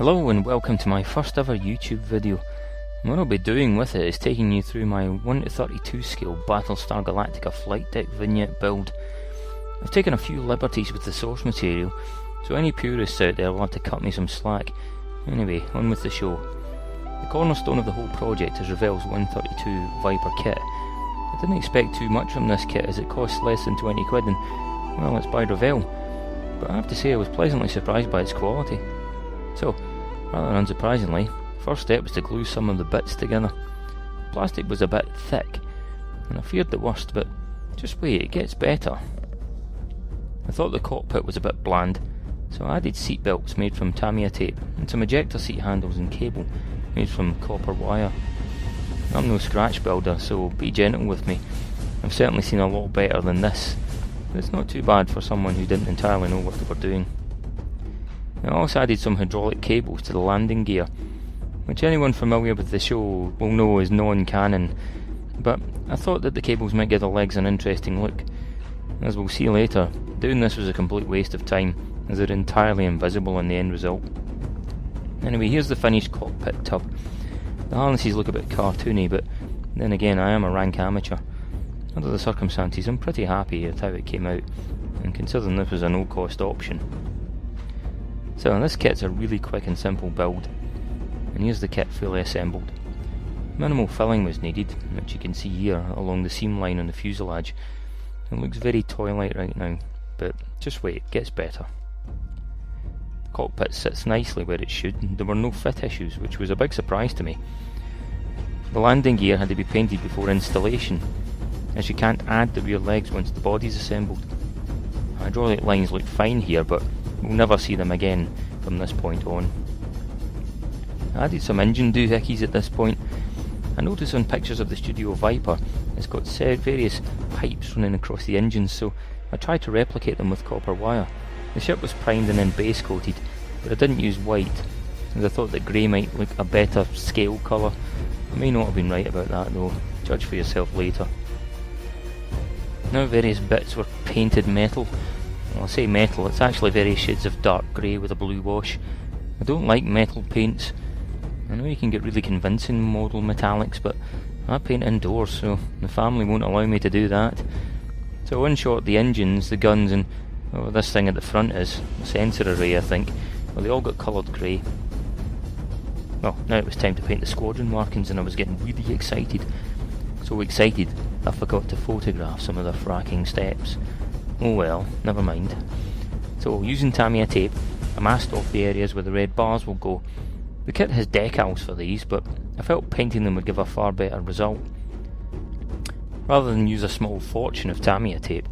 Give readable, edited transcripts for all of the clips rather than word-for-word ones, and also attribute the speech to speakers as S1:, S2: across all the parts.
S1: Hello and welcome to my first ever YouTube video. And what I'll be doing with it is taking you through my 1:32 scale Battlestar Galactica flight deck vignette build. I've taken a few liberties with the source material, so any purists out there will have to cut me some slack. Anyway, on with the show. The cornerstone of the whole project is Revell's 132 Viper kit. I didn't expect too much from this kit as it costs less than 20 quid and, well, it's by Revell. But I have to say I was pleasantly surprised by its quality. So, rather unsurprisingly, first step was to glue some of the bits together. Plastic was a bit thick, and I feared the worst, but just wait, it gets better. I thought the cockpit was a bit bland, so I added seat belts made from Tamiya tape and some ejector seat handles and cable made from copper wire. I'm no scratch builder, so be gentle with me. I've certainly seen a lot better than this, but it's not too bad for someone who didn't entirely know what they were doing. I also added some hydraulic cables to the landing gear, which anyone familiar with the show will know is non-canon, but I thought that the cables might give the legs an interesting look. As we'll see later, doing this was a complete waste of time, as they're entirely invisible in the end result. Anyway, here's the finished cockpit tub. The harnesses look a bit cartoony, but then again I am a rank amateur. Under the circumstances, I'm pretty happy with how it came out, and considering this was a no-cost option. So this kit's a really quick and simple build, and here's the kit fully assembled. Minimal filling was needed, which you can see here along the seam line on the fuselage. It looks very toy-like right now, but just wait, it gets better. The cockpit sits nicely where it should, and there were no fit issues, which was a big surprise to me. The landing gear had to be painted before installation, as you can't add the rear legs once the body's assembled. Hydraulic lines look fine here, but we'll never see them again from this point on. I added some engine doohickeys at this point. I noticed on pictures of the Studio Viper it's got various pipes running across the engines, so I tried to replicate them with copper wire. The ship was primed and then base coated, but I didn't use white, as I thought that grey might look a better scale colour. I may not have been right about that though, judge for yourself later. Now various bits were painted metal. Well, I say metal, it's actually various shades of dark grey with a blue wash. I don't like metal paints. I know you can get really convincing model metallics, but I paint indoors, so the family won't allow me to do that. So in short, the engines, the guns, and this thing at the front is a sensor array, I think. Well, they all got coloured grey. Well, now it was time to paint the squadron markings, and I was getting really excited. So excited, I forgot to photograph some of the fracking steps. Oh well, never mind. So, using Tamiya tape, I masked off the areas where the red bars will go. The kit has decals for these, but I felt painting them would give a far better result. Rather than use a small fortune of Tamiya tape,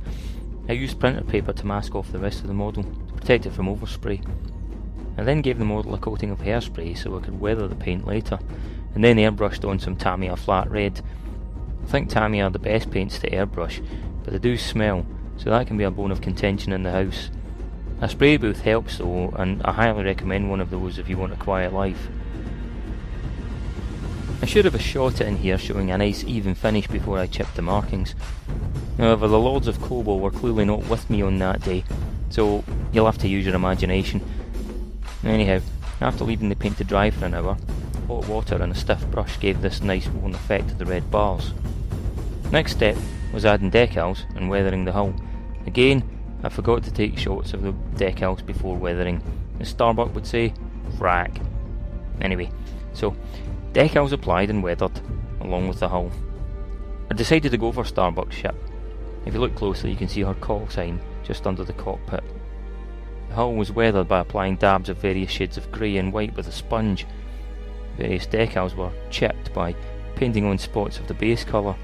S1: I used printer paper to mask off the rest of the model, to protect it from overspray. I then gave the model a coating of hairspray so I could weather the paint later, and then airbrushed on some Tamiya flat red. I think Tamiya are the best paints to airbrush, but they do smell, so that can be a bone of contention in the house. A spray booth helps though, and I highly recommend one of those if you want a quiet life. I should have a shot it in here showing a nice even finish before I chipped the markings. However, the Lords of Kobo were clearly not with me on that day, so you'll have to use your imagination. Anyhow, after leaving the paint to dry for an hour, hot water and a stiff brush gave this nice worn effect to the red bars. Next step was adding decals and weathering the hull. Again, I forgot to take shots of the decals before weathering. As Starbuck would say, frack. Anyway, so decals applied and weathered, along with the hull. I decided to go for Starbuck's ship. If you look closely, you can see her call sign just under the cockpit. The hull was weathered by applying dabs of various shades of grey and white with a sponge. Various decals were chipped by painting on spots of the base colour.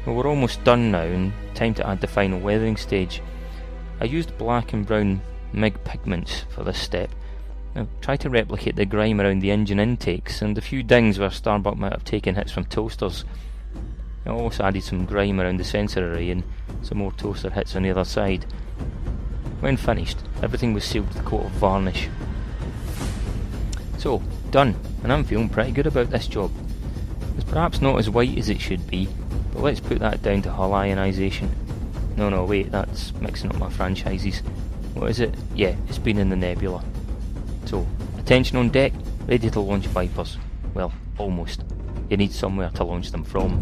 S1: Well, we're almost done now, and time to add the final weathering stage. I used black and brown MIG pigments for this step. I tried to replicate the grime around the engine intakes, and a few dings where Starbuck might have taken hits from toasters. I also added some grime around the sensor array, and some more toaster hits on the other side. When finished, everything was sealed with a coat of varnish. So, done, and I'm feeling pretty good about this job. It's perhaps not as white as it should be, but let's put that down to hull ionisation. No, wait, that's mixing up my franchises. What is it? Yeah, it's been in the nebula. So, Attention on deck, ready to launch Vipers. Well, almost. You need somewhere to launch them from.